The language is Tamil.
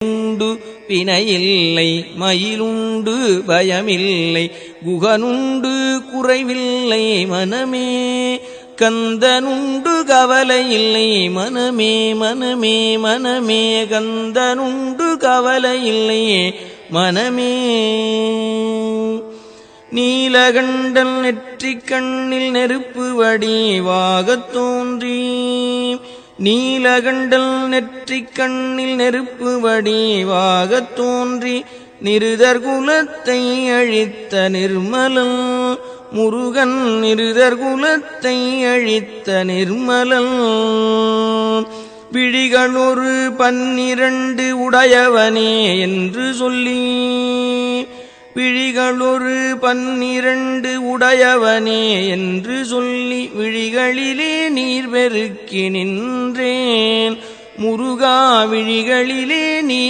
உண்டு வினையில்லை மயிலுண்டு பயமில்லை குகனுண்டு குறைவில்லை மனமே கந்தனுண்டு கவலையில்லை மனமே மனமே மனமே கந்தனுண்டு கவலையில்லை மனமே. நீலகண்டன் நெற்றிக் கண்ணில் நெருப்பு வடிவாகத் தோன்றி நீலகண்டல் நெற்றிக் கண்ணில் நெருப்பு வடிவாகத் தோன்றி நிருதர் குலத்தை அழித்த நிர்மலன் முருகன் நிருதர் குலத்தை அழித்த நிர்மலன். விழிகளொரு 12 உடையவனே என்று சொல்லி விழிகளொரு 12 உடையவனே என்று சொல்லி விழிகளிலே நீர் பெருக்கி நின்றேன் முருகா விழிகளிலே நீர்